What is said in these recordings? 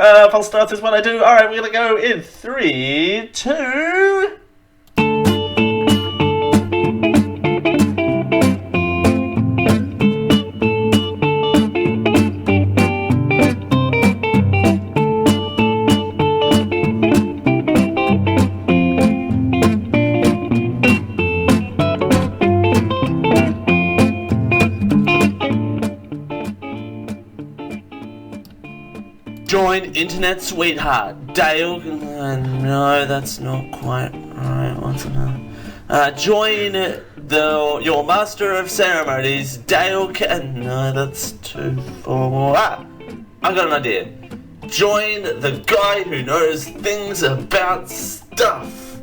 False starts is what I do. Alright, we're gonna go in 3, 2... Join internet sweetheart Dale. No, that's not quite right. What's another? Join your master of ceremonies, Dale. No, that's too formal. I got an idea. Join the guy who knows things about stuff.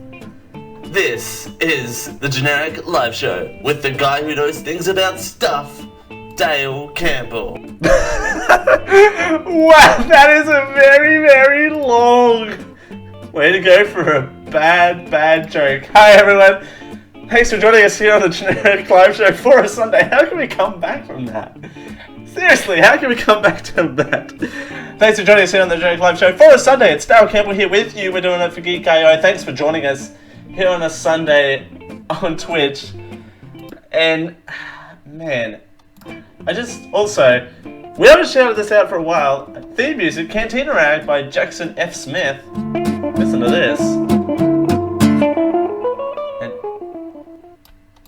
This is the Generic Live Show with the guy who knows things about stuff, Dale Campbell. Wow, that is a very, very long way to go for a bad joke. Hi everyone, thanks for joining us here on the Generic Live Show for a Sunday. How can we come back from that? Seriously, how can we come back to that? Thanks for joining us here on the Generic Live Show for a Sunday. It's Dale Campbell here with you. We're doing it for Geek.io. Thanks for joining us here on a Sunday on Twitch. And, man, we haven't shouted this out for a while. Theme music, Cantina Rag by Jackson F. Smith. Listen to this.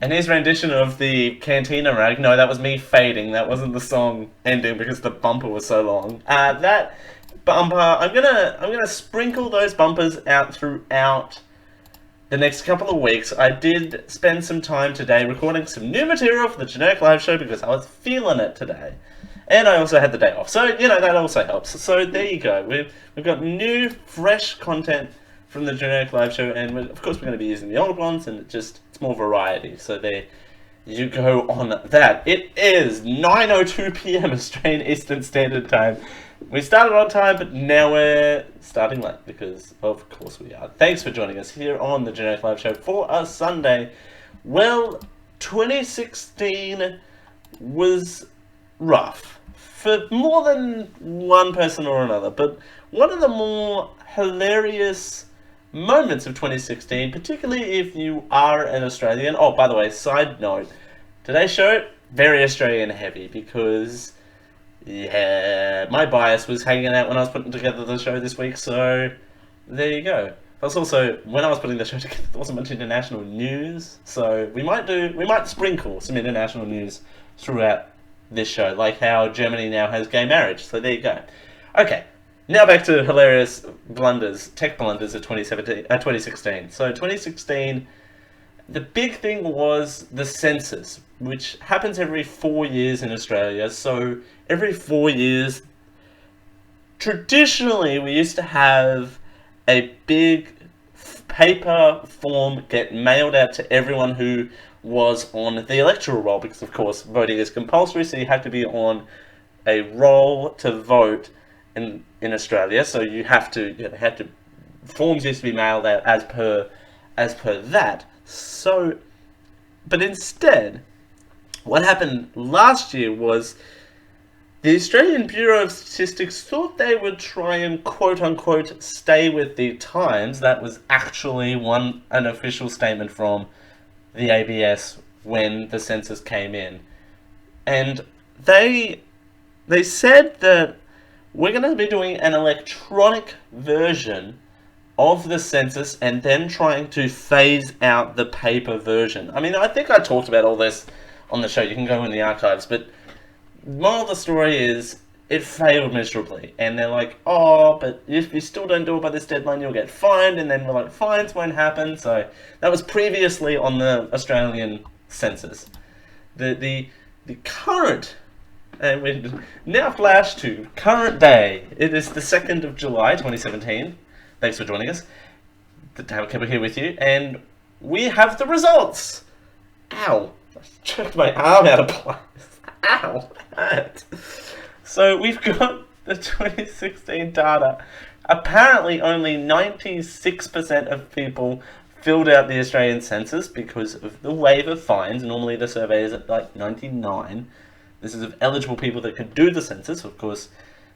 And his rendition of the Cantina Rag. No, that was me fading. That wasn't the song ending because the bumper was so long. That bumper, I'm gonna sprinkle those bumpers out throughout the next couple of weeks. I did spend some time today recording some new material for the Generic Live Show because I was feeling it today. And I also had the day off. So, that also helps. So, there you go. We've got new, fresh content from the Generic Live Show. And, of course, we're going to be using the old ones. And it's more variety. So, there you go on that. It is 9:02 p.m. Australian Eastern Standard Time. We started on time, but now we're starting late. Because, of course, we are. Thanks for joining us here on the Generic Live Show for a Sunday. Well, 2016 was rough for more than one person or another, but one of the more hilarious moments of 2016, particularly if you are an Australian. Oh, by the way, side note, today's show, very Australian heavy, because, yeah, my bias was hanging out when I was putting together the show this week, so there you go. Plus also, when I was putting the show together, there wasn't much international news, so we might sprinkle some international news throughout this show, like how Germany now has gay marriage. So there you go. Okay, now back to hilarious blunders, tech blunders of 2016. So 2016, the big thing was the census, which happens every 4 years in Australia. So every 4 years, traditionally, we used to have a big paper form get mailed out to everyone who was on the electoral roll, because of course voting is compulsory, so you have to be on a roll to vote in Australia. So you have to forms used to be mailed out as per that. So, but instead, what happened last year was the Australian Bureau of Statistics thought they would try and quote unquote stay with the times. That was actually an official statement from the ABS when the census came in, and they said that we're going to be doing an electronic version of the census and then trying to phase out the paper version. I mean, I think I talked about all this on the show. You can go in the archives, but moral of the story is it failed miserably, and they're like, oh, but if you still don't do it by this deadline, you'll get fined. And then we're like, fines won't happen. So that was previously on the Australian census. The current, and we now flash to current day. It is the 2nd of July 2017. Thanks for joining us. Dale Campbell here with you, and we have the results. Ow, I jerked my arm out of place. Ow, that. So we've got the 2016 data. Apparently only 96% of people filled out the Australian census because of the wave of fines. Normally the survey is at like 99. This is of eligible people that could do the census. Of course,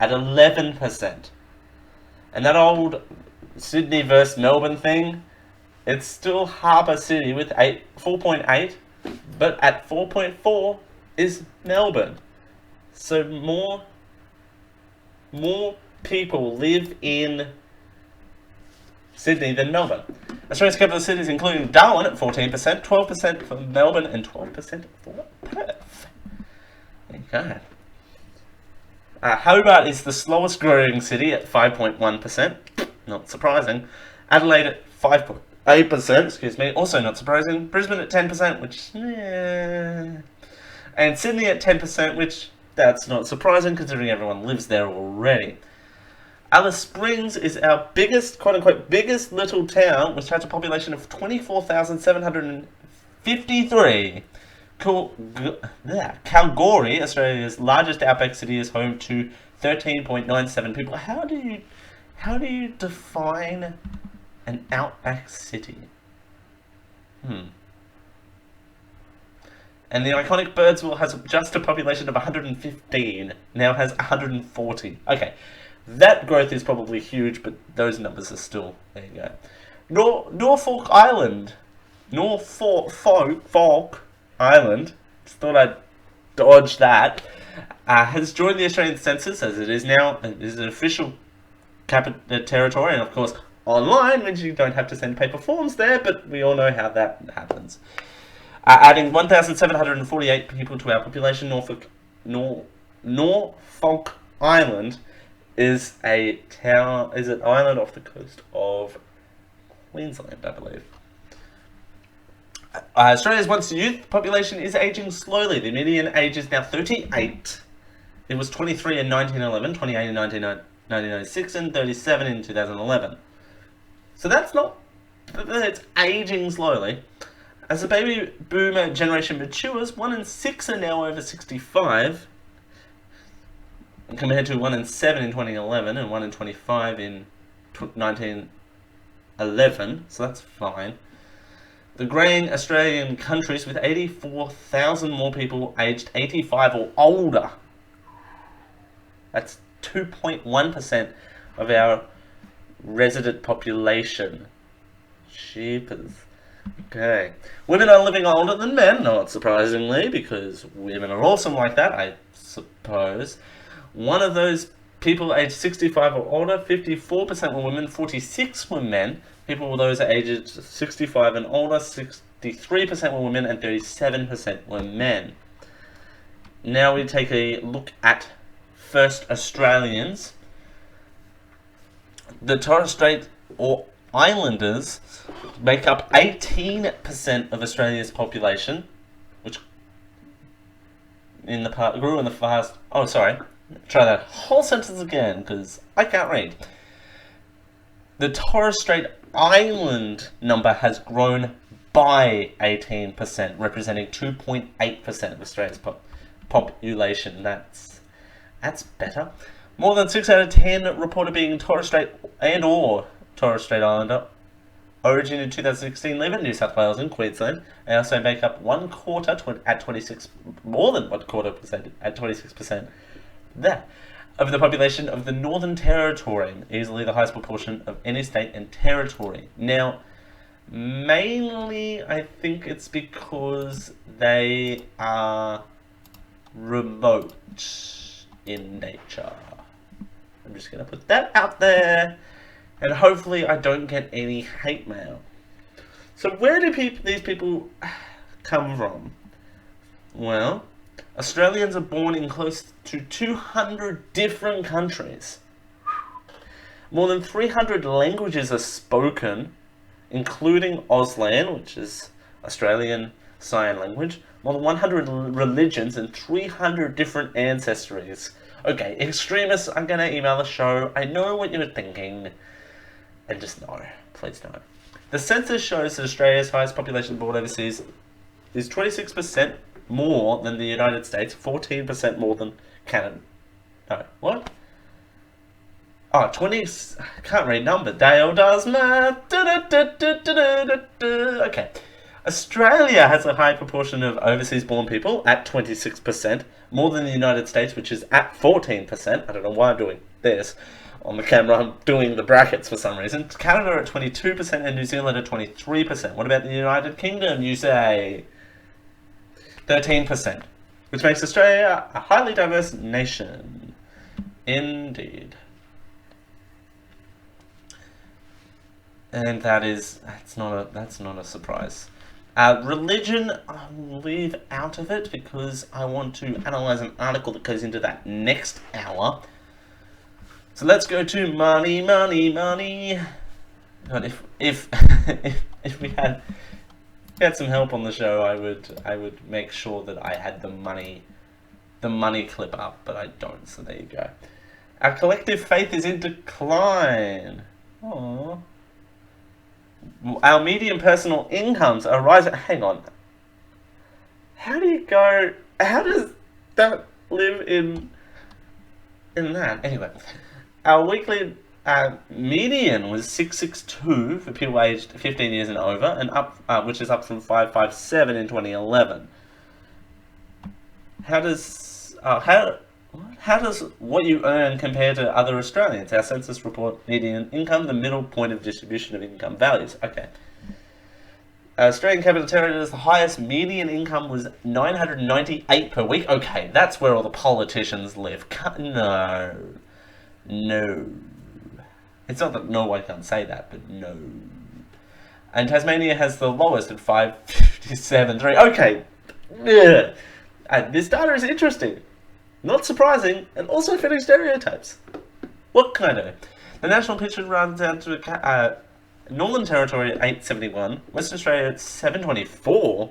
at 11%. And that old Sydney versus Melbourne thing, it's still Harbour City with 4.8, but at 4.4 is Melbourne. So more people live in Sydney than Melbourne. Australia's capital cities, including Darwin at 14%, 12% for Melbourne, and 12% for Perth. There you go. Hobart is the slowest growing city at 5.1%. Not surprising. Adelaide at 5.8%, excuse me, also not surprising. Brisbane at 10%, which, and Sydney at 10%, which, that's not surprising considering everyone lives there already. Alice Springs is our biggest, quote-unquote, biggest little town, which has a population of 24,753. Kalgoorlie, Australia's largest outback city, is home to 13.97 people. How do you define an outback city? And the iconic Birdsville has just a population of 115, now has 140. Okay, that growth is probably huge, but those numbers are still, there you go. Norfolk Island, Norfolk Island, just thought I'd dodge that, has joined the Australian census as it is now. It is an official capital territory, and of course online means you don't have to send paper forms there, but we all know how that happens. Adding 1,748 people to our population, Norfolk Island is an island off the coast of Queensland, I believe. Australia's once youth population is aging slowly. The median age is now 38. It was 23 in 1911, 28 in 1996, and 37 in 2011. So that's not... it's aging slowly. As the baby boomer generation matures, 1 in 6 are now over 65, compared to 1 in 7 in 2011 and 1 in 25 in 1911, so that's fine. The greying Australian countries with 84,000 more people aged 85 or older. That's 2.1% of our resident population. Jeepers. Okay. Women are living older than men, not surprisingly, because women are awesome like that, I suppose. One of those people aged 65 or older, 54% were women, 46% were men. People were those aged 65 and older, 63% were women, and 37% were men. Now we take a look at first Australians. The Torres Strait or Islanders make up 18% of Australia's population, which grew in the past. Oh, sorry. Try that whole sentence again, because I can't read. The Torres Strait Island number has grown by 18%, representing 2.8% of Australia's population. That's better. More than 6 out of 10 reported being Torres Strait or Torres Strait Islander. Origin in 2016, live in New South Wales and Queensland. They also make up more than 1/4 at 26%. There. Of the population of the Northern Territory, easily the highest proportion of any state and territory. Now, mainly I think it's because they are remote in nature. I'm just going to put that out there, and hopefully I don't get any hate mail. So where do these people come from? Well, Australians are born in close to 200 different countries. More than 300 languages are spoken, including Auslan, which is Australian Sign Language. More than 100 religions and 300 different ancestries. Okay, extremists, I'm going to email the show. I know what you're thinking. And just no. Please no. The census shows that Australia's highest population born overseas is 26% more than the United States, 14% more than Canada. No, what? Oh, 20... can't read number. Dale does math. Okay. Australia has a high proportion of overseas-born people at 26%, more than the United States, which is at 14%. I don't know why I'm doing this on the camera. I'm doing the brackets for some reason. Canada at 22% and New Zealand at 23%. What about the United Kingdom? You say 13%, which makes Australia a highly diverse nation. Indeed. And that's not a surprise. Religion, I'll leave out of it because I want to analyze an article that goes into that next hour. So let's go to money, money, money. God, if if we had some help on the show, I would make sure that I had the money clip up, but I don't. So there you go. Our collective faith is in decline. Aww. Our median personal incomes are rising. Hang on. How does that live in that? Anyway, our weekly median was 662 for people aged 15 years and over, and which is up from 557 in 2011. How does what you earn compare to other Australians? Our census report median income, the middle point of distribution of income values. Okay. Australian Capital Territory's highest median income was $998 per week. Okay, that's where all the politicians live. No. It's not that no one can say that, but no. And Tasmania has the lowest at 557.3. Okay. This data is interesting. Not surprising, and also fitting stereotypes. What can I do? The national picture runs down to Northern Territory at 871, Western Australia at 724,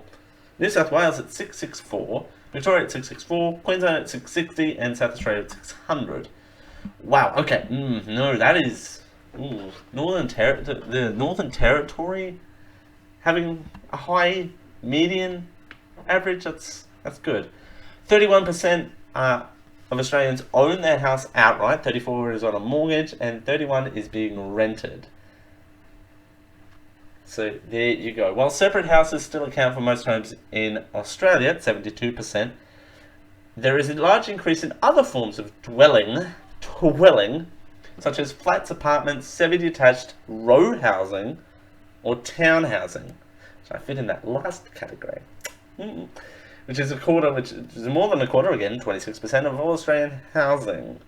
New South Wales at 664, Victoria at 664, Queensland at 660, and South Australia at 600. Wow, okay, no, that is... the Northern Territory having a high median average, that's good. 31% of Australians own their house outright, 34% is on a mortgage, and 31% is being rented. So there you go. While separate houses still account for most homes in Australia, at 72%, there is a large increase in other forms of dwelling, such as flats, apartments, semi-detached row housing, or town housing. So I fit in that last category. Which is more than a quarter again, 26% of all Australian housing.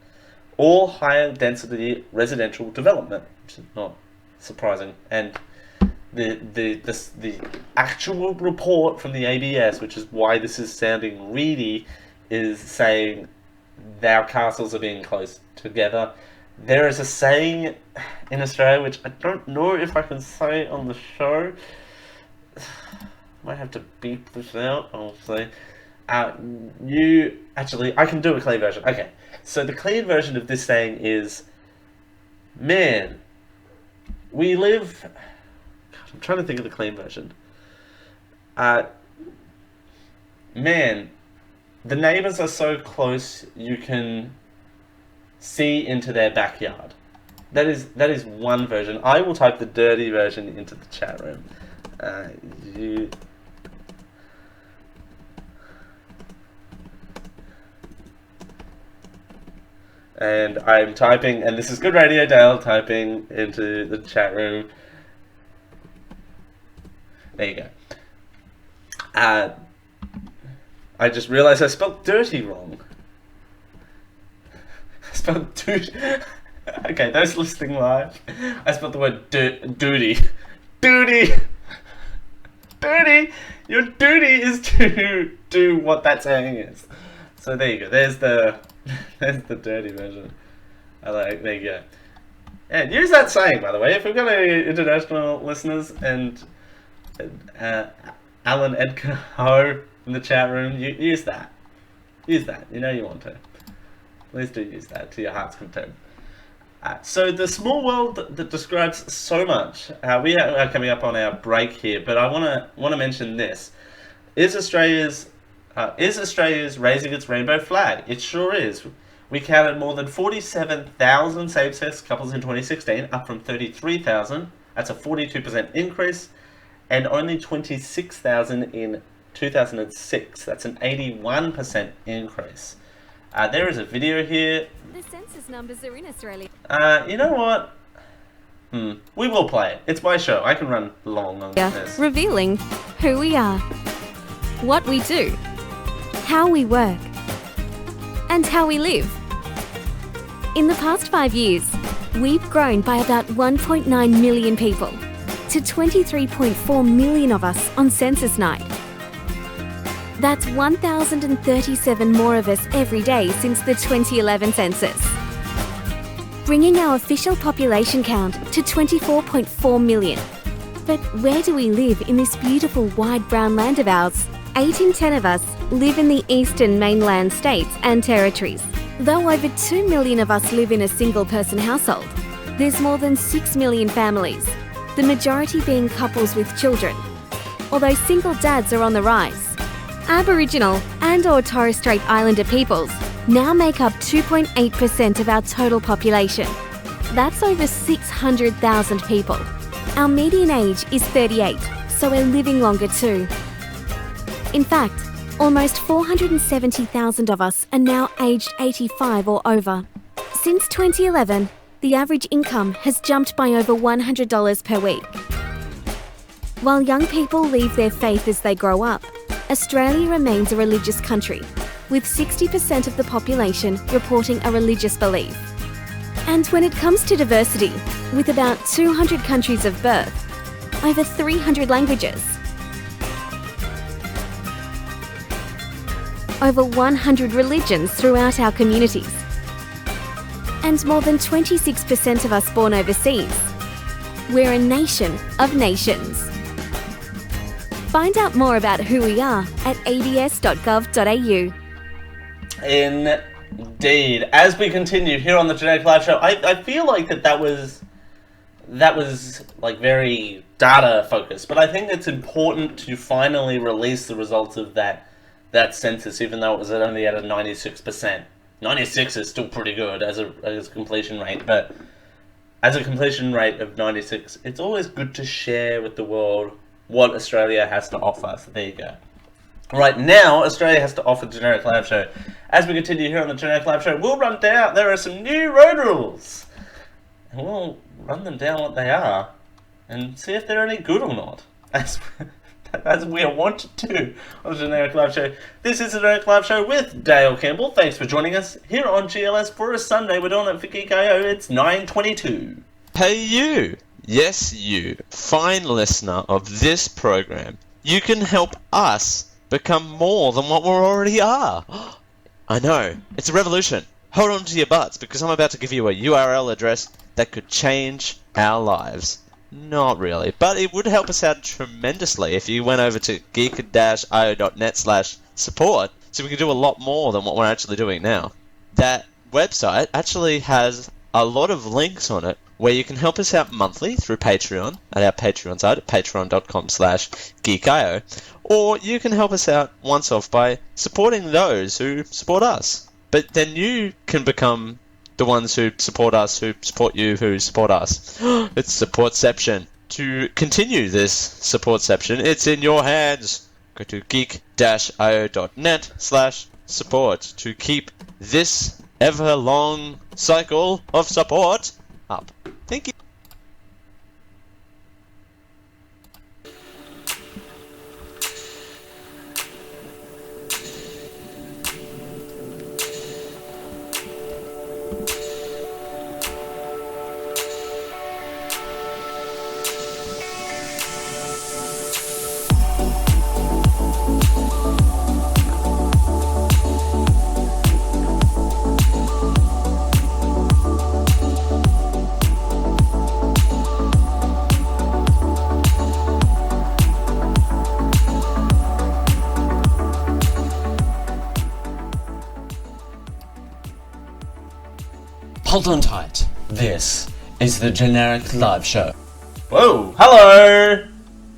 All higher density residential development, which is not surprising. And the actual report from the ABS, which is why this is sounding reedy, is saying our castles are being close together. There is a saying in Australia, which I don't know if I can say on the show. Might have to beep this out, I'll say. I can do a clean version. Okay, so the clean version of this saying is, man, we live... I'm trying to think of the clean version. Man, the neighbours are so close you can see into their backyard. That is one version. I will type the dirty version into the chat room. And I'm typing, and this is good radio, Dale, typing into the chat room. There you go. I just realized I spelled dirty wrong. I spelled duty. Okay, those listening live, I spelled the word duty. Duty! Duty! Your duty is to do what that saying is. So there you go. There's the dirty version. There you go. And use that saying, by the way. If we've got any international listeners and Alan Edgar Ho in the chat room, use that. Use that. You know you want to. Please do use that to your heart's content. So the small world that describes so much. We are coming up on our break here, but I want to mention this. Is Australia's raising its rainbow flag? It sure is. We counted more than 47,000 same-sex couples in 2016, up from 33,000. That's a 42% increase. and only 26,000 in 2006. That's an 81% increase. There is a video here. The census numbers are in Australia. You know what? We will play it. It's my show. I can run long on this. Revealing who we are, what we do, how we work, and how we live. In the past 5 years, we've grown by about 1.9 million people to 23.4 million of us on census night. That's 1,037 more of us every day since the 2011 census, bringing our official population count to 24.4 million. But where do we live in this beautiful wide brown land of ours? 8 in 10 of us live in the eastern mainland states and territories. Though over 2 million of us live in a single-person household, there's more than 6 million families, the majority being couples with children. Although single dads are on the rise, Aboriginal and/or Torres Strait Islander peoples now make up 2.8% of our total population. That's over 600,000 people. Our median age is 38, so we're living longer too. In fact, almost 470,000 of us are now aged 85 or over. Since 2011, the average income has jumped by over $100 per week. While young people leave their faith as they grow up, Australia remains a religious country, with 60% of the population reporting a religious belief. And when it comes to diversity, with about 200 countries of birth, over 300 languages, over 100 religions throughout our communities, and more than 26% of us born overseas, we're a nation of nations. Find out more about who we are at abs.gov.au. Indeed. As we continue here on the Genetic Live Show, I feel like that was like very data focused, but I think it's important to finally release the results of that census, even though it was only at a 96%. 96 is still pretty good as a completion rate, but as a completion rate of 96, it's always good to share with the world what Australia has to offer. So there you go. Right now, Australia has to offer the Generic Lab Show. As we continue here on the Generic Lab Show, we'll run down, there are some new road rules. And we'll run them down what they are and see if they're any good or not. As we are wont to do on the Generic Lab Show. This is the Generic Lab Show with Dale Campbell. Thanks for joining us here on GLS for a Sunday. We're doing it for Geek.io. It's 9:22. Hey you! Yes, you, fine listener of this program. You can help us become more than what we already are. I know, it's a revolution. Hold on to your butts, because I'm about to give you a URL address that could change our lives. Not really, but it would help us out tremendously if you went over to geek-io.net/support, so we could do a lot more than what we're actually doing now. That website actually has a lot of links on it where you can help us out monthly through Patreon at our Patreon site at patreon.com/geekio, or you can help us out once off by supporting those who support us. But then you can become the ones who support us, who support you, who support us. It's supportception. To continue this supportception, it's in your hands. Go to geek-io.net/support to keep this ever-long cycle of support up. Thank you. Hold on tight. This is the Generic Live Show. Whoa, hello!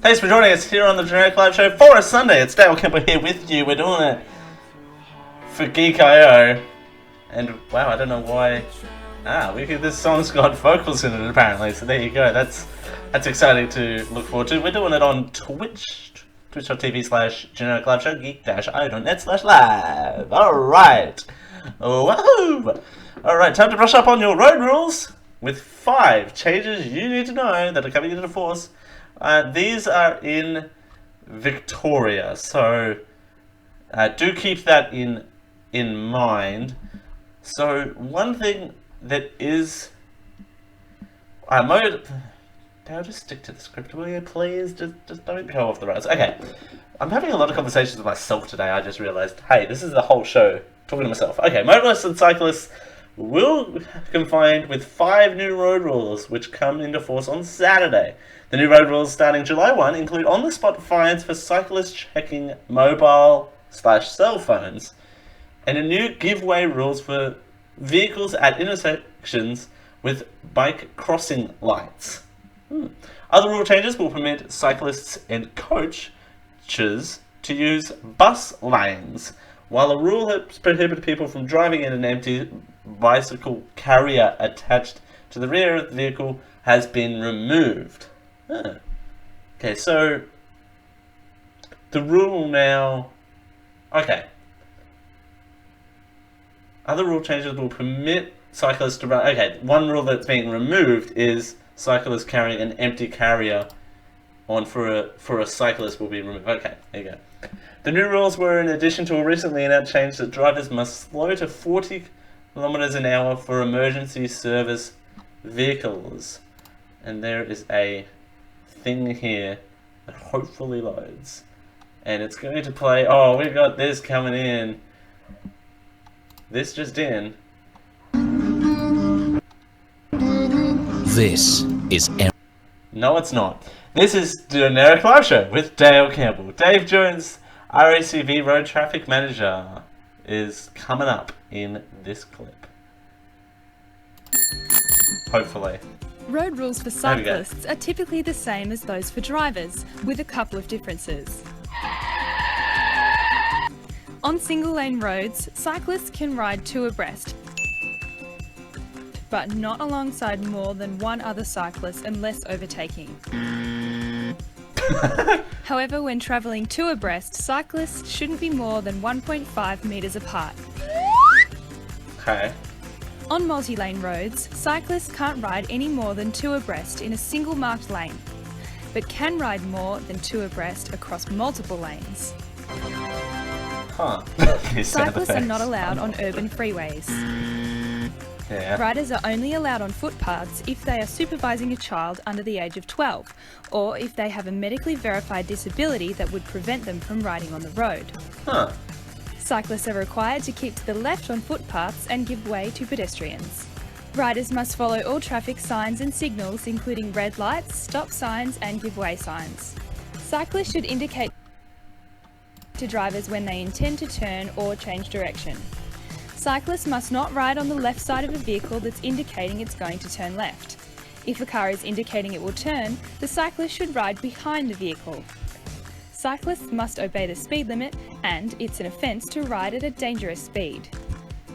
Thanks for joining us here on the Generic Live Show for a Sunday. It's Dale Kemper here with you. We're doing it for Geek.io. And wow, I don't know why. This song's got vocals in it apparently, so there you go. That's That's exciting to look forward to. We're doing it on Twitch. Twitch.tv/genericliveshow, geek-io.net/live. Alright. Woohoo! Alright, time to brush up on your road rules with 5 changes you need to know that are coming into force. These are in Victoria, so do keep that in mind. So one thing that is I'll just stick to the script, will you please? Just don't go off the rails. Okay, I'm having a lot of conversations with myself today. I just realised, hey, this is the whole show talking to myself. Okay, motorists and cyclists will be confined with 5 new road rules which come into force on Saturday. The new road rules starting July 1 include on-the-spot fines for cyclists checking mobile/cell phones, and a new giveaway rules for vehicles at intersections with bike crossing lights. Other rule changes will permit cyclists and coaches to use bus lanes, while a rule that prohibited people from driving in an empty bicycle carrier attached to the rear of the vehicle has been removed. Okay, so the rule now... Okay. Other rule changes will permit cyclists to run... Okay, one rule that's being removed is cyclists carrying an empty carrier on for a cyclist will be removed. Okay, there you go. The new rules were in addition to a recently announced change that drivers must slow to 40 kilometers an hour for emergency service vehicles. And there is a thing here that hopefully loads. And it's going to play... Oh, we've got this coming in. This just in. This is... No, it's not. This is the Generic Live Show with Dale Campbell. Dave Jones, RACV Road Traffic Manager, is coming up in this clip. Hopefully. Road rules for cyclists are typically the same as those for drivers, with a couple of differences. On single-lane roads, cyclists can ride 2 abreast, but not alongside more than one other cyclist unless overtaking. However, when travelling 2 abreast, cyclists shouldn't be more than 1.5 metres apart. Okay. On multi-lane roads, cyclists can't ride any more than 2 abreast in a single marked lane, but can ride more than 2 abreast across multiple lanes. Huh. Cyclists are not allowed on urban freeways. Yeah. Riders are only allowed on footpaths if they are supervising a child under the age of 12, or if they have a medically verified disability that would prevent them from riding on the road. Huh. Cyclists are required to keep to the left on footpaths and give way to pedestrians. Riders must follow all traffic signs and signals, including red lights, stop signs and give way signs. Cyclists should indicate to drivers when they intend to turn or change direction. Cyclists must not ride on the left side of a vehicle that's indicating it's going to turn left. If a car is indicating it will turn, the cyclist should ride behind the vehicle. Cyclists must obey the speed limit, and it's an offence to ride at a dangerous speed.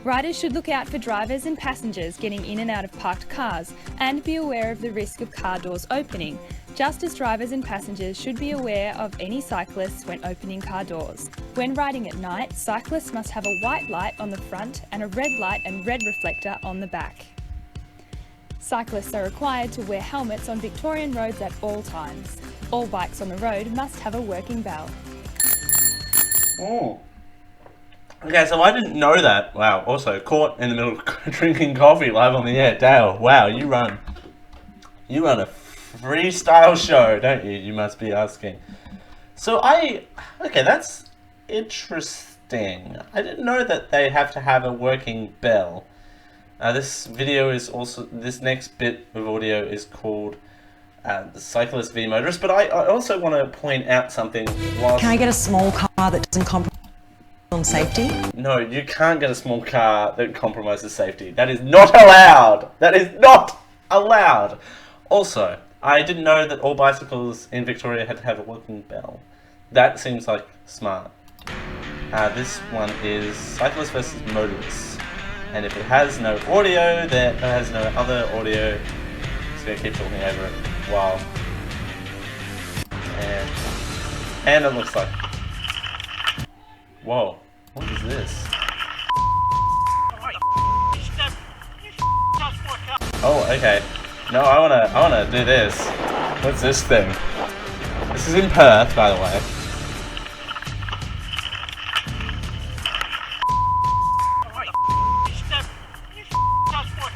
Riders should look out for drivers and passengers getting in and out of parked cars, and be aware of the risk of car doors opening, just as drivers and passengers should be aware of any cyclists when opening car doors. When riding at night, cyclists must have a white light on the front and a red light and red reflector on the back. Cyclists are required to wear helmets on Victorian roads at all times. All bikes on the road must have a working bell. Oh. Okay, so I didn't know that. Wow. Also, caught in the middle of drinking coffee live on the air. Dale, wow, you run a freestyle show, don't you? You must be asking. So okay, that's interesting. I didn't know that they have to have a working bell. This next bit of audio is called the Cyclist v Motorist, but I also want to point out something. Can I get a small car that doesn't compromise on safety? No, you can't get a small car that compromises safety. That is not allowed. That is not allowed. Also, I didn't know that all bicycles in Victoria had to have a working bell. That seems like smart. This one is Cyclist versus Motorist. And if it has no audio, that has no other audio, just gonna keep talking over it while And it looks like... Whoa, what is this? Oh, okay. No, I wanna do this. What's this thing? This is in Perth, by the way.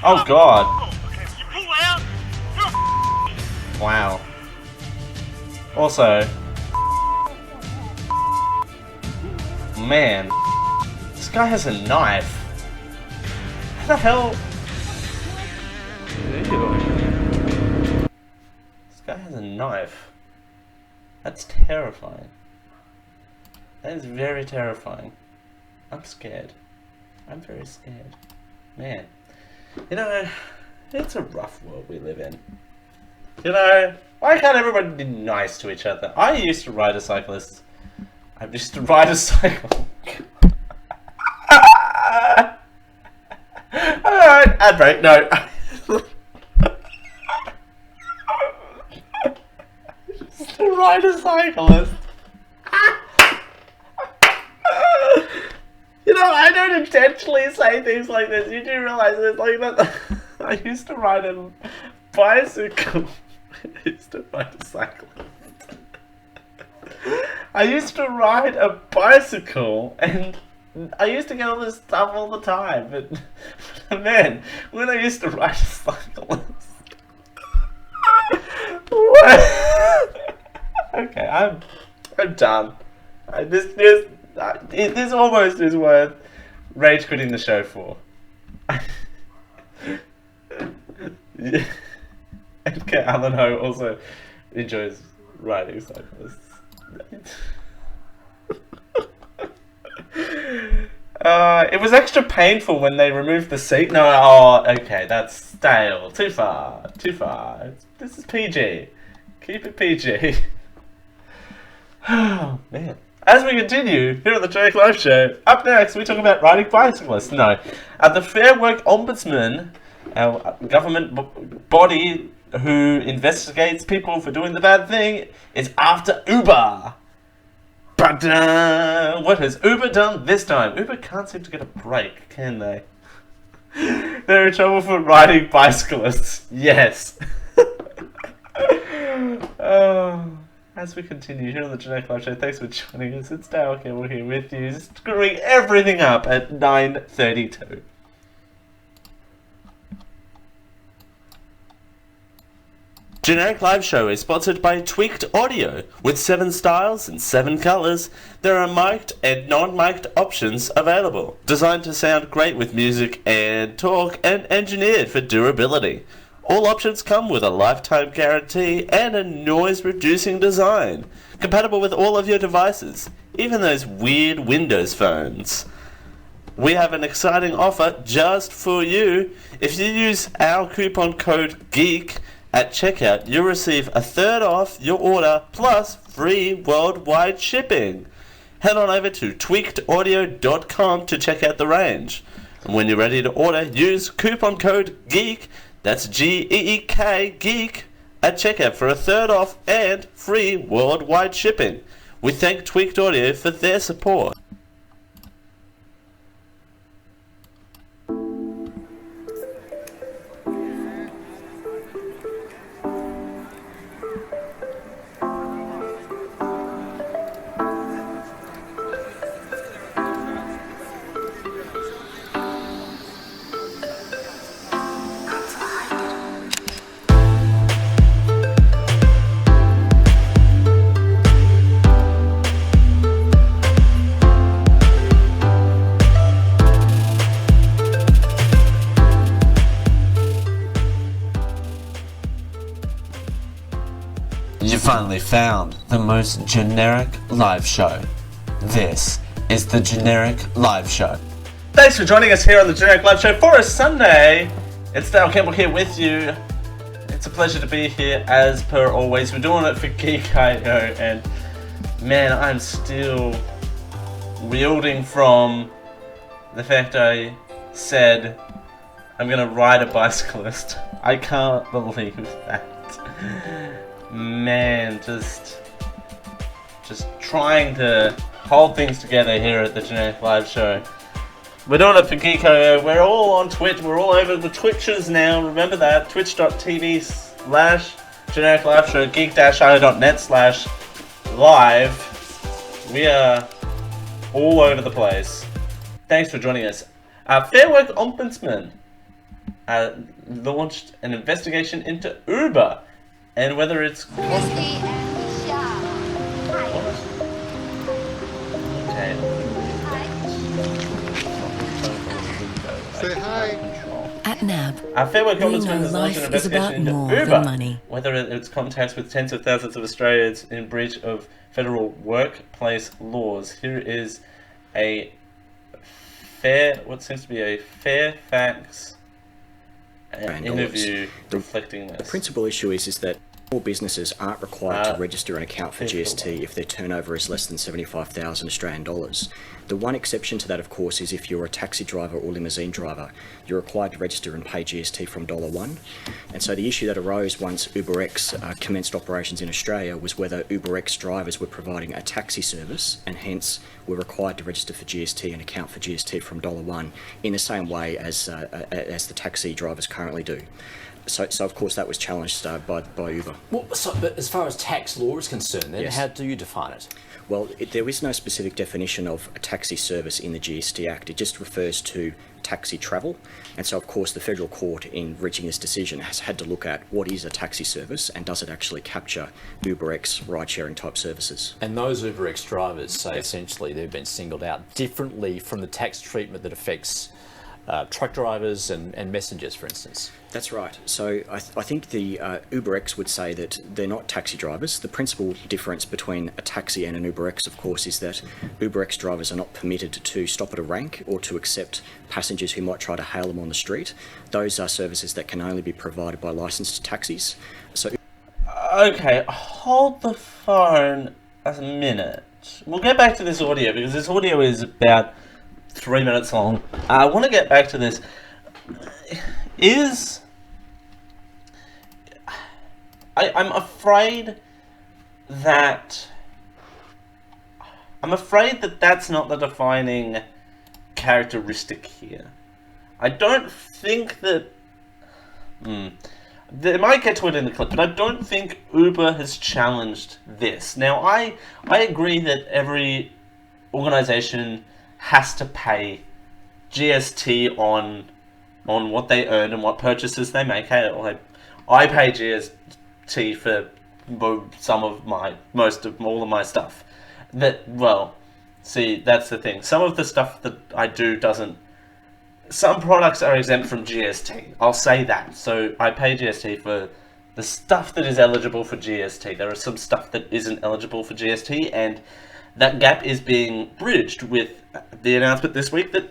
Oh god. Wow. Also, man, this guy has a knife. How the hell? Ew. This guy has a knife. That's terrifying. That is very terrifying. I'm scared. I'm very scared. Man. You know, it's a rough world we live in. You know, why can't everybody be nice to each other? I used to ride a cyclist. I used to ride a cycle. Alright, ad break, no. Just to ride a cyclist. You know, I don't intentionally say things like this. You do realize it's like that. I used to ride a bicycle. I used to ride a cyclist. I used to ride a bicycle, and I used to get all this stuff all the time. But man, when I used to ride a cyclist, okay, I'm done. This almost is worth rage quitting the show for. Yeah. Edgar Allan Poe also enjoys riding cyclists. It was extra painful when they removed the seat. No, oh, okay, that's stale. Too far. Too far. This is PG. Keep it PG. Oh, man. As we continue here on the Jake Live Show, up next we talk about riding bicyclists. No, the Fair Work Ombudsman, our government body who investigates people for doing the bad thing, is after Uber. But what has Uber done this time? Uber can't seem to get a break, can they? They're in trouble for riding bicyclists. Yes. Oh. As we continue here on the Genetic Live Show, thanks for joining us. It's Dale Campbell here with you, screwing everything up at 9:32. Generic Live Show is sponsored by Tweaked Audio. With 7 styles and 7 colours, there are mic'd and non-mic'd options available. Designed to sound great with music and talk, and engineered for durability. All options come with a lifetime guarantee and a noise-reducing design. Compatible with all of your devices, even those weird Windows phones. We have an exciting offer just for you. If you use our coupon code GEEK at checkout, you'll receive a third off your order plus free worldwide shipping. Head on over to tweakedaudio.com to check out the range. And when you're ready to order, use coupon code GEEK. That's GEEK, GEEK, at checkout for a third off and free worldwide shipping. We thank Tweaked Audio for their support. You finally found the most generic live show. This is the Generic Live Show. Thanks for joining us here on the Generic Live Show for a Sunday. It's Dale Campbell here with you. It's a pleasure to be here as per always. We're doing it for Geek.io, and man, I'm still wielding from the fact I said I'm gonna ride a bicyclist. I can't believe that. Man, just trying to hold things together here at the Generic Live Show. We're doing it for Geeko. We're all on Twitch. We're all over the Twitches now. Remember that. Twitch.tv/Generic Live Show. geek-io.net/live. We are all over the place. Thanks for joining us. Fair Work Ombudsman launched an investigation into Uber and whether it's Okay. Say hi. At NAB, Fair Work we Ombudsman know has launched an life is about investigation into more Uber, than money. whether it's contacts with tens of thousands of Australians in breach of federal workplace laws. Here is what seems to be a Fairfax interview reflecting this. The principal issue is that all businesses aren't required to register an account for GST if their turnover is less than 75,000 Australian dollars. The one exception to that, of course, is if you're a taxi driver or limousine driver. You're required to register and pay GST from $1. And so the issue that arose once UberX commenced operations in Australia was whether UberX drivers were providing a taxi service and hence were required to register for GST and account for GST from $1 in the same way as the taxi drivers currently do. So of course that was challenged by Uber. Well, but as far as tax law is concerned, then Yes. how do you define it? Well, there is no specific definition of a taxi service in the GST Act. It just refers to taxi travel. And so, of course, the federal court, in reaching this decision, has had to look at what is a taxi service and does it actually capture UberX ride-sharing type services. And those UberX drivers say essentially they've been singled out differently from the tax treatment that affects truck drivers and messengers, for instance. That's right. So I think the UberX would say that they're not taxi drivers. The principal difference between a taxi and an UberX, of course, is that UberX drivers are not permitted to stop at a rank or to accept passengers who might try to hail them on the street. Those are services that can only be provided by licensed taxis. So, okay, hold the phone a minute. We'll get back to this audio because this audio is about 3 minutes long. I want to get back to this. I'm afraid that that's not the defining characteristic here. I don't think that. They might get to it in the clip, but I don't think Uber has challenged this. Now, I agree that every organization has to pay GST on what they earn and what purchases they make. I pay GST for most of all of my stuff. That's the thing. Some of the stuff that I do doesn't. Some products are exempt from GST. I'll say that. So I pay GST for the stuff that is eligible for GST. There is some stuff that isn't eligible for GST, and that gap is being bridged with the announcement this week that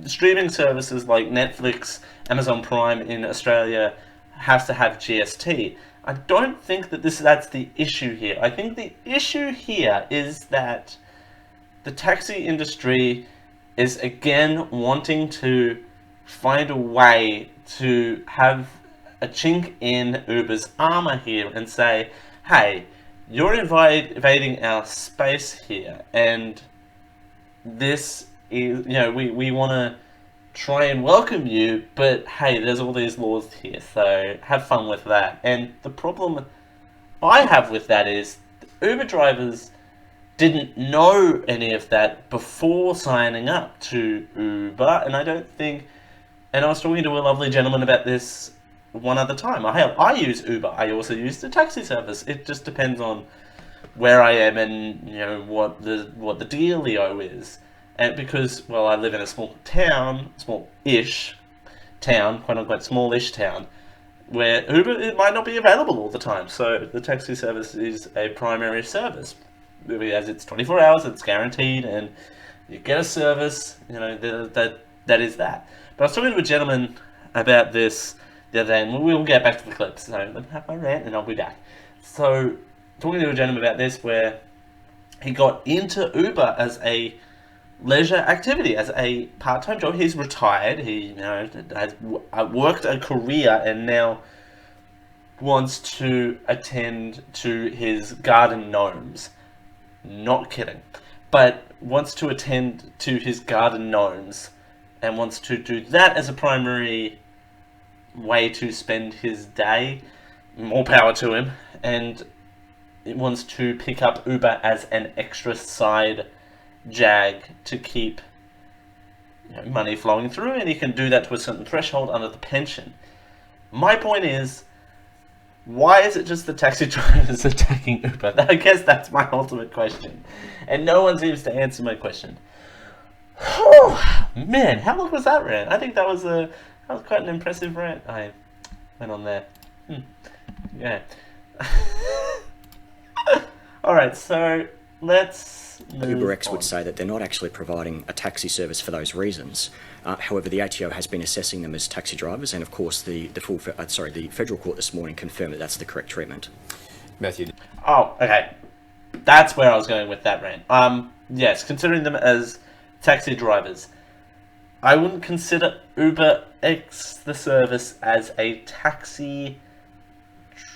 streaming services like Netflix, Amazon Prime in Australia have to have GST. I don't think that that's the issue here. I think the issue here is that the taxi industry is again wanting to find a way to have a chink in Uber's armor here and say, hey, you're invading our space here, and this is, we want to try and welcome you, but hey, there's all these laws here, so have fun with that. And the problem I have with that is Uber drivers didn't know any of that before signing up to Uber, and I was talking to a lovely gentleman about this one other time. I use Uber. I also use the taxi service. It just depends on where I am and what the dealio is. And because I live in a small-ish town, quote unquote smallish town, where Uber it might not be available all the time. So the taxi service is a primary service. As it's 24 hours, it's guaranteed, and you get a service. That is that. But I was talking to a gentleman about this the other day, and we'll get back to the clips. So let me have my rant, and I'll be back. So talking to a gentleman about this, where he got into Uber as a leisure activity, as a part-time job. He's retired. He has worked a career and now wants to attend to his garden gnomes. Not kidding. But wants to attend to his garden gnomes and wants to do that as a primary way to spend his day. More power to him. And it wants to pick up Uber as an extra side jag to keep money flowing through, and he can do that to a certain threshold under the pension. My point is, why is it just the taxi drivers attacking Uber? I guess that's my ultimate question. And no one seems to answer my question. Man, how long was that rant? I think that was quite an impressive rant I went on there. Yeah. Alright, so let's move UberX on. would say that they're not actually providing a taxi service for those reasons. However, the ATO has been assessing them as taxi drivers, and of course the federal court this morning confirmed that that's the correct treatment. Matthew. Oh, okay. That's where I was going with that rant. Yes, considering them as taxi drivers, I wouldn't consider UberX the service as a taxi.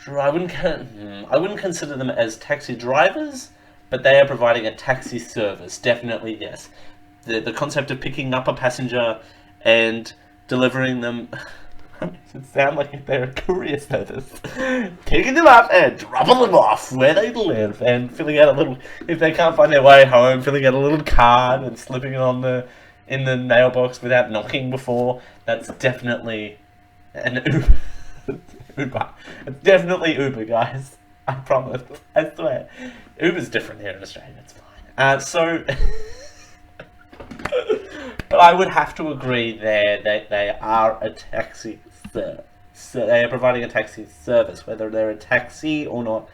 I wouldn't consider them as taxi drivers, but they are providing a taxi service. Definitely, yes. The concept of picking up a passenger and delivering them. It sounds like they're a courier service. Picking them up and dropping them off where they live, and filling out a little. If they can't find their way home, filling out a little card and slipping it in the mailbox without knocking before. That's definitely an Uber. It's definitely Uber, guys. I promise. I swear. Uber's different here in Australia. It's fine. But I would have to agree there that they are a taxi service. So they are providing a taxi service. Whether they're a taxi or not,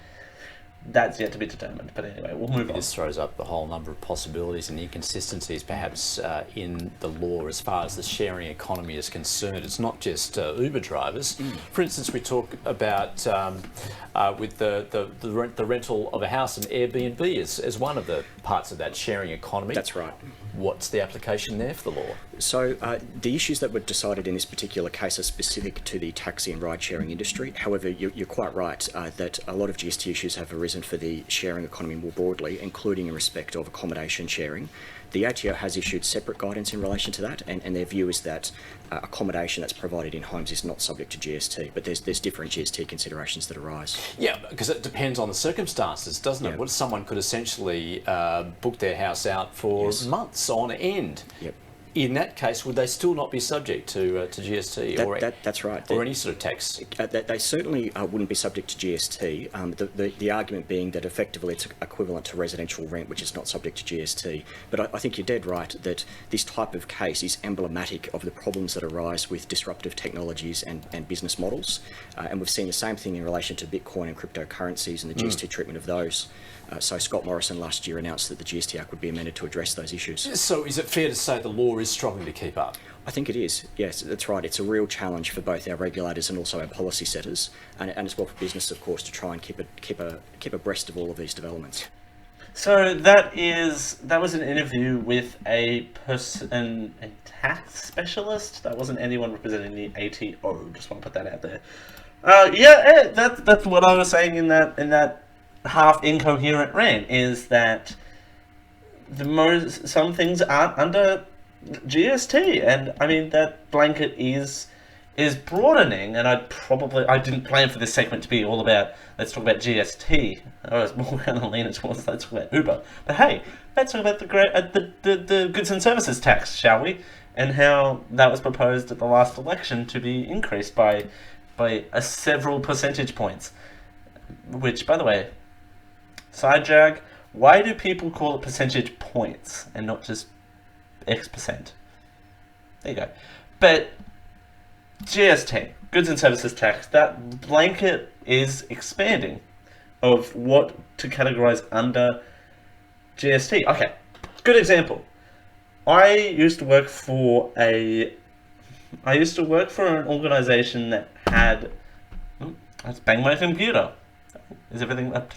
that's yet to be determined. But anyway, we'll move on. This throws up a whole number of possibilities and inconsistencies perhaps in the law as far as the sharing economy is concerned. It's not just Uber drivers. For instance, we talk about with the rental of a house, and Airbnb as one of the parts of that sharing economy. That's right. What's the application there for the law? So the issues that were decided in this particular case are specific to the taxi and ride-sharing industry. However, you're quite right that a lot of GST issues have arisen for the sharing economy more broadly, including in respect of accommodation sharing. The ATO has issued separate guidance in relation to that, and their view is that accommodation that's provided in homes is not subject to GST, but there's different GST considerations that arise. Yeah, because it depends on the circumstances, doesn't it? Yeah. What someone could essentially book their house out for months on end. Yep. In that case, would they still not be subject to GST that's right. or any sort of tax? They certainly wouldn't be subject to GST. The argument being that effectively it's equivalent to residential rent, which is not subject to GST. But I think you're dead right that this type of case is emblematic of the problems that arise with disruptive technologies and business models. And we've seen the same thing in relation to Bitcoin and cryptocurrencies and the GST treatment of those. So Scott Morrison last year announced that the GST Act would be amended to address those issues. So is it fair to say the law is struggling to keep up? I think it is. Yes, that's right. It's a real challenge for both our regulators and also our policy setters, and as well for business, of course, to try and keep abreast of all of these developments. So that was an interview with a tax specialist. That wasn't anyone representing the ATO. Just want to put that out there. That's what I was saying in that half incoherent rant, is that some things aren't under GST, and I mean that blanket is broadening, and I didn't plan for this segment to be all about let's talk about GST. I was more going to lean towards let's talk about Uber, but hey, let's talk about the goods and services tax, shall we? And how that was proposed at the last election to be increased by several percentage points, which, by the way, side jag, why do people call it percentage points and not just X percent? There you go. But GST, goods and services tax, that blanket is expanding of what to categorize under GST. Okay, good example. I used to work for an organization that had. Let's bang my computer. Is everything up?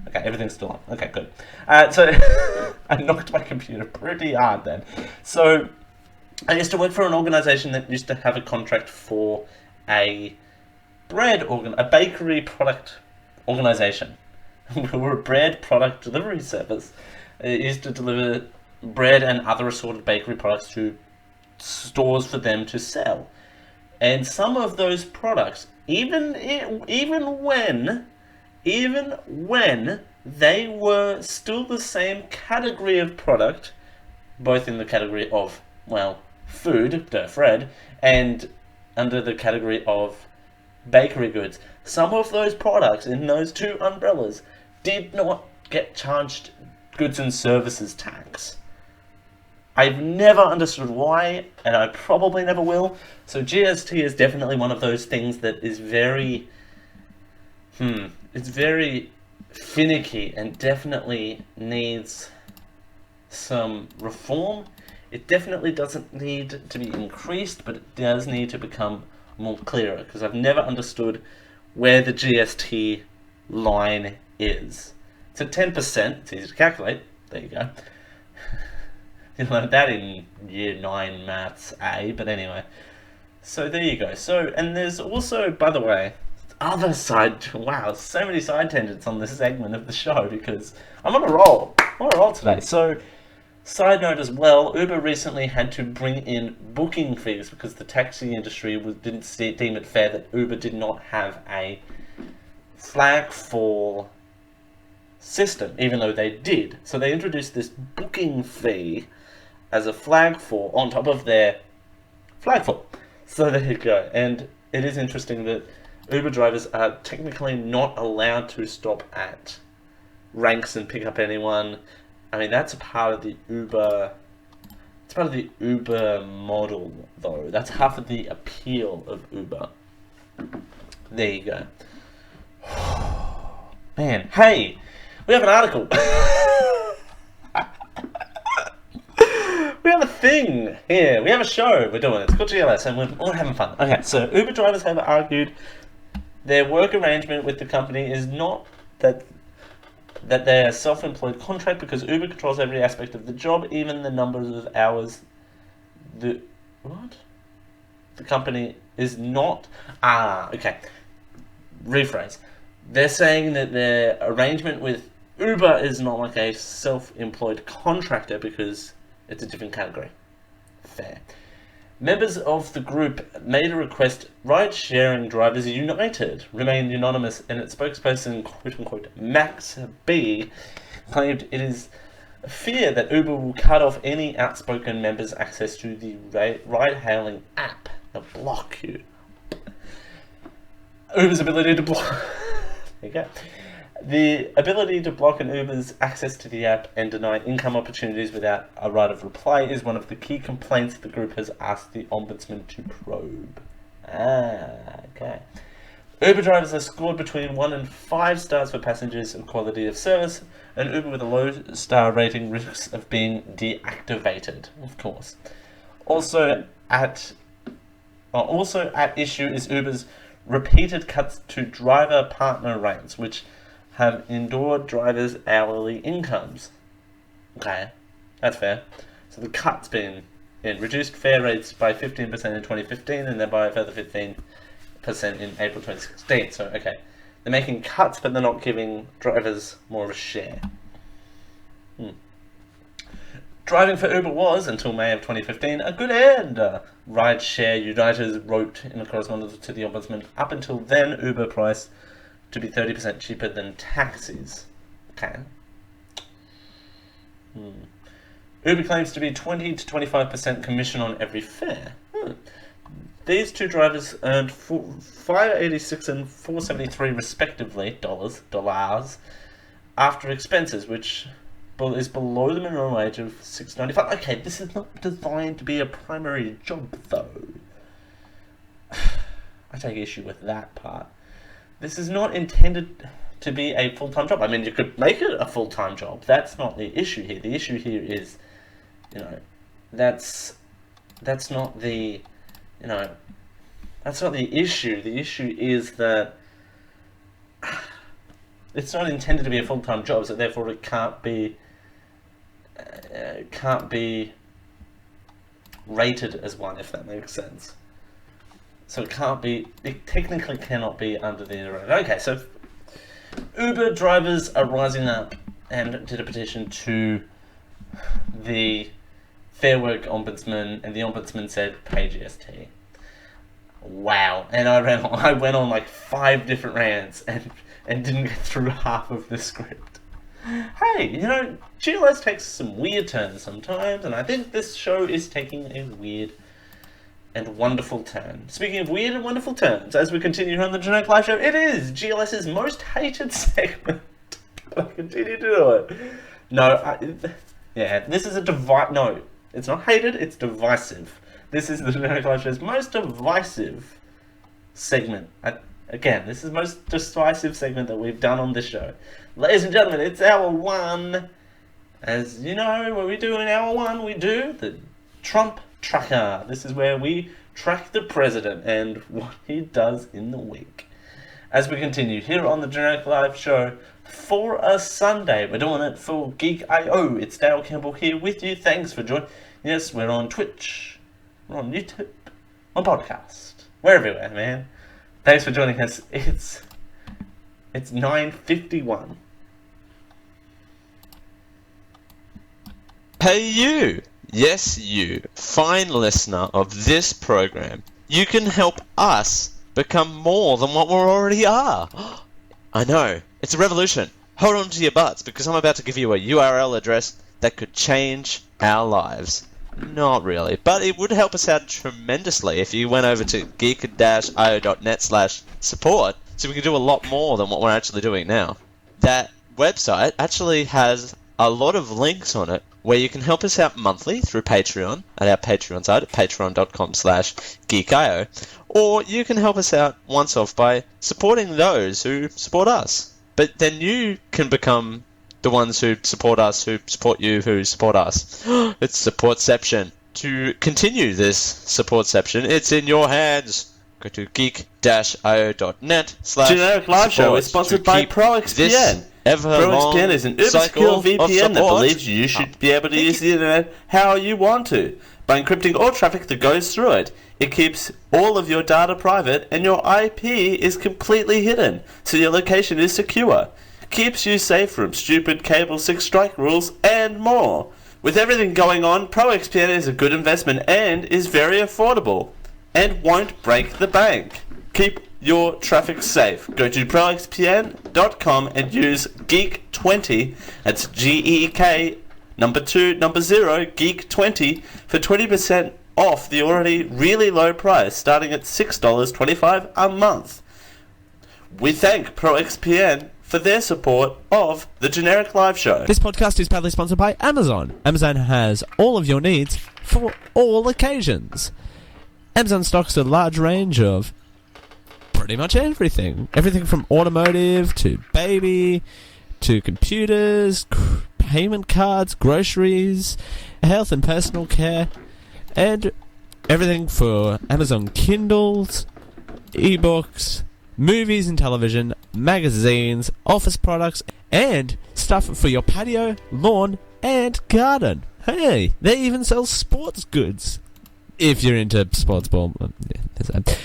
Okay, everything's still on. Okay, good. So I knocked my computer pretty hard then. So I used to work for an organization that used to have a contract for a bakery product organization. We were a bread product delivery service. It used to deliver bread and other assorted bakery products to stores for them to sell. And some of those products, even when they were still the same category of product, both in the category of, well, food, Fred, and under the category of bakery goods, some of those products in those two umbrellas did not get charged goods and services tax. I've never understood why, and I probably never will. So GST is definitely one of those things that is very, it's very finicky and definitely needs some reform. It definitely doesn't need to be increased, but it does need to become more clearer, because I've never understood where the GST line is. It's at 10%, it's easy to calculate, there you go. You learned that in year 9 maths A, but anyway. So there you go. So, and there's also, by the way, other side, wow, so many side tangents on this segment of the show, because I'm on a roll. I'm on a roll today. So, side note as well, Uber recently had to bring in booking fees because the taxi industry didn't deem it fair that Uber did not have a flag fall system, even though they did. So they introduced this booking fee as a flag fall on top of their flag fall. So there you go. And it is interesting that Uber drivers are technically not allowed to stop at ranks and pick up anyone. I mean, that's a part of the Uber. It's part of the Uber model, though. That's half of the appeal of Uber. There you go. Man, hey, we have an article. We have a thing here. We have a show we're doing. It's called GLS, and we're all having fun. Okay, so Uber drivers have argued their work arrangement with the company is not that they are a self-employed contract, because Uber controls every aspect of the job, even the numbers of hours. The company is not. Okay. Rephrase. They're saying that their arrangement with Uber is not like a self-employed contractor because it's a different category. Fair. Members of the group made a request. Ride-sharing Drivers United remained anonymous, and its spokesperson, quote-unquote, Max B, claimed it is a fear that Uber will cut off any outspoken members' access to the ride-hailing app. They'll block you. Uber's ability to block... There you go. The ability to block an Uber's access to the app and deny income opportunities without a right of reply is one of the key complaints the group has asked the Ombudsman to probe. Okay. Uber drivers are scored between 1 and 5 stars for passengers and quality of service, and Uber with a low star rating risks of being deactivated, of course. Also at issue is Uber's repeated cuts to driver partner rates, which have endured drivers' hourly incomes. Okay, that's fair. So the cut's been in reduced fare rates by 15% in 2015, and then by a further 15% in April 2016. So, okay, they're making cuts, but they're not giving drivers more of a share. Driving for Uber was, until May of 2015, a good end. Rideshare United wrote in a correspondence to the Ombudsman. Up until then, Uber priced to be 30% cheaper than taxis. Okay. Uber claims to be 20 to 25% commission on every fare. These two drivers earned $586 and $473 respectively, dollars, after expenses, which is below the minimum wage of $6.95. Okay, this is not designed to be a primary job, though. I take issue with that part. This is not intended to be a full-time job. I mean, you could make it a full-time job. That's not the issue here. The issue here is, that's not the, that's not the issue. The issue is that it's not intended to be a full-time job, so therefore it can't be rated as one, if that makes sense. So it technically cannot be under the... Okay, so Uber drivers are rising up and did a petition to the Fair Work Ombudsman, and the Ombudsman said, pay GST. Wow. And I went on like 5 different rants and didn't get through half of the script. Hey, you know, GLS takes some weird turns sometimes, and I think this show is taking a weird and wonderful turn. Speaking of weird and wonderful turns, as we continue on the Generic Live Show, it is GLS's most hated segment. I continue to do it. No, this is no, it's not hated, it's divisive. This is the Generic Live Show's most divisive segment. Again, this is the most decisive segment that we've done on this show. Ladies and gentlemen, it's hour 1. As you know, what we do in hour 1, we do the Trump Tracker. This is where we track the president and what he does in the week. As we continue here on the Generic Live Show for a Sunday, we're doing it for Geek.io. It's Dale Campbell here with you. Thanks for joining. Yes, we're on Twitch, we're on YouTube, on podcast. We're everywhere, man. Thanks for joining us. It's 9:51. Hey you! Yes, you, fine listener of this program. You can help us become more than what we already are. I know, it's a revolution. Hold on to your butts, because I'm about to give you a URL address that could change our lives. Not really, but it would help us out tremendously if you went over to geek-io.net/support, so we can do a lot more than what we're actually doing now. That website actually has a lot of links on it where you can help us out monthly through Patreon at our Patreon site at patreon.com/geek.io, or you can help us out once off by supporting those who support us. But then you can become the ones who support us, who support you, who support us. It's Supportception. To continue this Supportception, it's in your hands. Go to geek-io.net/support. Generic Live Show is sponsored by ProXPN. ProXPN is an uber-secure VPN that believes you should be able to use the internet how you want to, by encrypting all traffic that goes through it. It keeps all of your data private, and your IP is completely hidden, so your location is secure. Keeps you safe from stupid cable 6 strike rules, and more. With everything going on, ProXPN is a good investment and is very affordable, and won't break the bank. Keep your traffic safe. Go to proxpn.com and use GEEK20, that's GEEK, number 2, number 0, GEEK20, for 20% off the already really low price, starting at $6.25 a month. We thank ProXPN for their support of the Generic Live Show. This podcast is proudly sponsored by Amazon. Amazon has all of your needs for all occasions. Amazon stocks a large range of pretty much everything. Everything from automotive to baby to computers, payment cards, groceries, health and personal care, and everything for Amazon Kindles, ebooks, movies and television, magazines, office products, and stuff for your patio, lawn, and garden. Hey, they even sell sports goods. If you're into sports ball, there's that.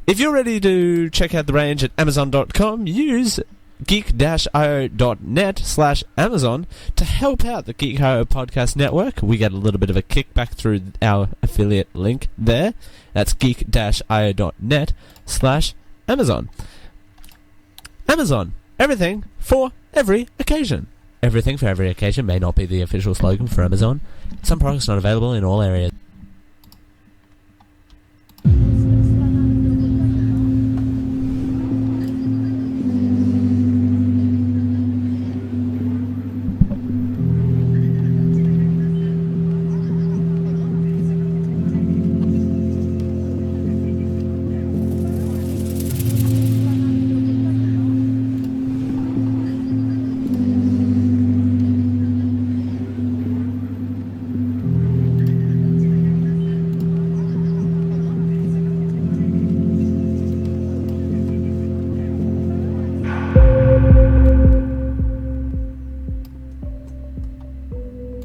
If you're ready to check out the range at Amazon.com, use geek-io.net/Amazon to help out the Geek.io podcast network. We get a little bit of a kickback through our affiliate link there. That's geek-io.net/Amazon. Amazon. Everything for every occasion. Everything for every occasion may not be the official slogan for Amazon. Some products not available in all areas.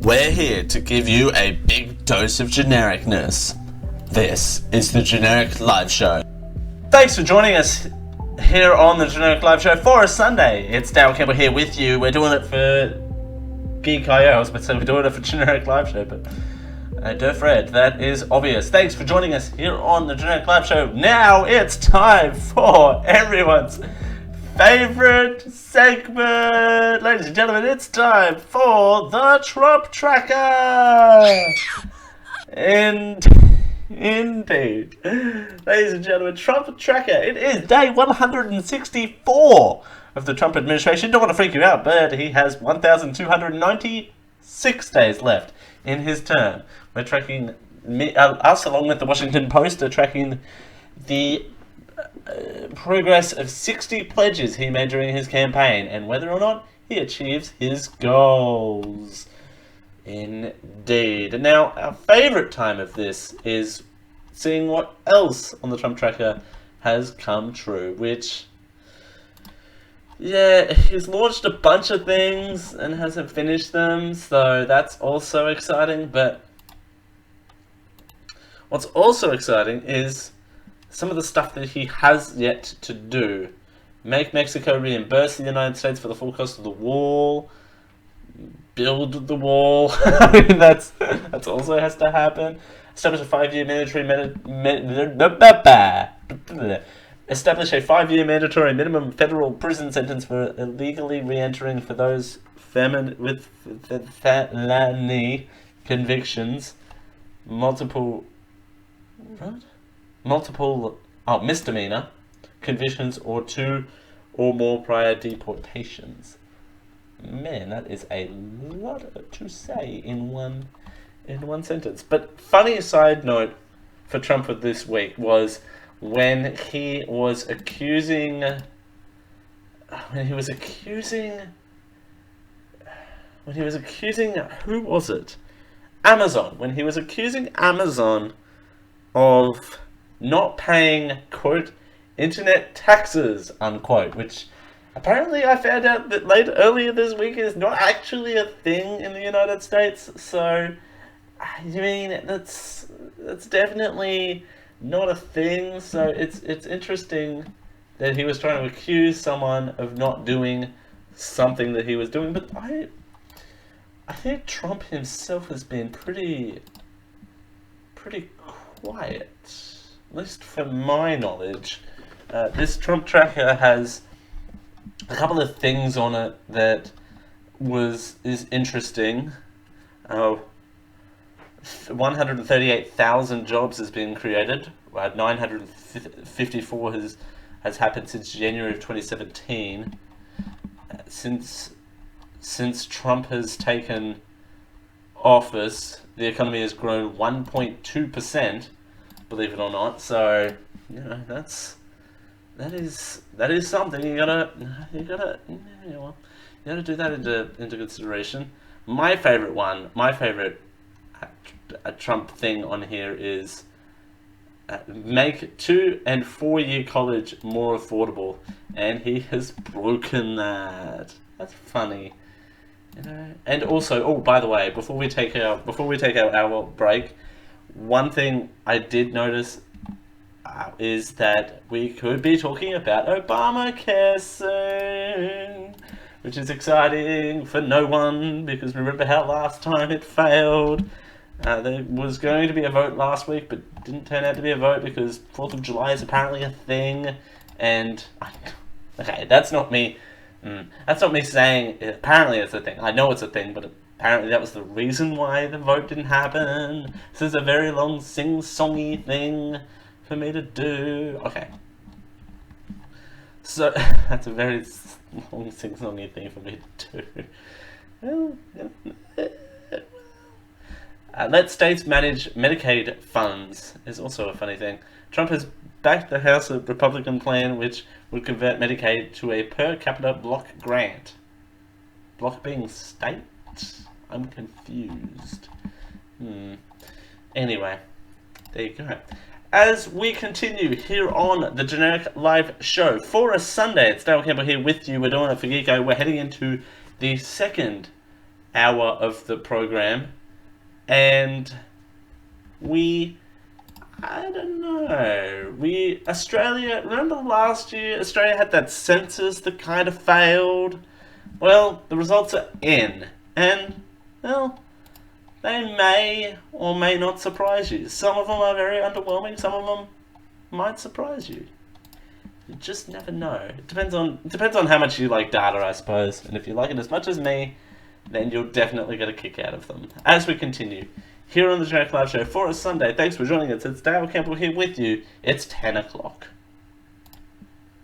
We're here to give you a big dose of genericness. This is the Generic Live Show. Thanks for joining us here on the Generic Live Show for a Sunday. It's Dale Campbell here with you. We're doing it for Geek.io. I was about to say we're doing it for Generic Live Show, but don't fret, that is obvious. Thanks for joining us here on the Generic Live Show. Now it's time for everyone's favorite segment. Ladies and gentlemen, it's time for the Trump Tracker. Indeed. Ladies and gentlemen, Trump Tracker. It is day 164 of the Trump administration. Don't want to freak you out, but he has 1,296 days left in his term. We're tracking, us along with the Washington Post are tracking the progress of 60 pledges he made during his campaign and whether or not he achieves his goals. Indeed. Now, our favourite time of this is seeing what else on the Trump Tracker has come true, which, yeah, he's launched a bunch of things and hasn't finished them, so that's also exciting, but what's also exciting is some of the stuff that he has yet to do. Make Mexico reimburse the United States for the full cost of the wall. Build the wall. I mean, that's also has to happen. Establish a 5-year mandatory minimum federal prison sentence for illegally re-entering for those with felony convictions. Multiple misdemeanor convictions or 2 or more prior deportations. Man, that is a lot to say in one sentence. But funny side note for Trump for this week was when he was accusing who was it? Amazon. When he was accusing Amazon of not paying, quote, internet taxes, unquote, which apparently I found out that earlier this week is not actually a thing in the United States. So, I mean, that's definitely not a thing. So it's interesting that he was trying to accuse someone of not doing something that he was doing. But I think Trump himself has been pretty quiet, at least from my knowledge. This Trump Tracker has a couple of things on it that is interesting. 138,000 jobs has been created. 954 has happened since January of 2017. Since Trump has taken office, the economy has grown 1.2%, believe it or not. So, you know, that is something. You gotta do that into consideration. My favorite Trump thing on here is make 2- and 4-year college more affordable, and he has broken that. That's funny. You know? And also, oh, by the way, before we take our hour break, one thing I did notice is that we could be talking about Obamacare soon, which is exciting for no one, because remember how last time it failed? There was going to be a vote last week, but didn't turn out to be a vote because 4th of July is apparently a thing, and okay, that's not me saying apparently it's a thing. I know it's a thing, but apparently that was the reason why the vote didn't happen. This is a very long sing-songy thing for me to do. Okay. So, that's a very long sing-songy thing for me to do. Let states manage Medicaid funds is also a funny thing. Trump has backed the House Republican plan which would convert Medicaid to a per capita block grant. Block being state? I'm confused. Anyway, there you go. As we continue here on the Generic Live Show for a Sunday, it's Dale Campbell here with you. We're doing it for Geeko. We're heading into the second hour of the program, and we I don't know. Remember last year, Australia had that census that kind of failed? Well, the results are in, and, well, they may or may not surprise you. Some of them are very underwhelming, some of them might surprise you. You just never know. It depends on how much you like data, I suppose. And if you like it as much as me, then you'll definitely get a kick out of them. As we continue, here on the Generic Live Show for a Sunday, thanks for joining us. It's Dale Campbell here with you. It's 10 o'clock.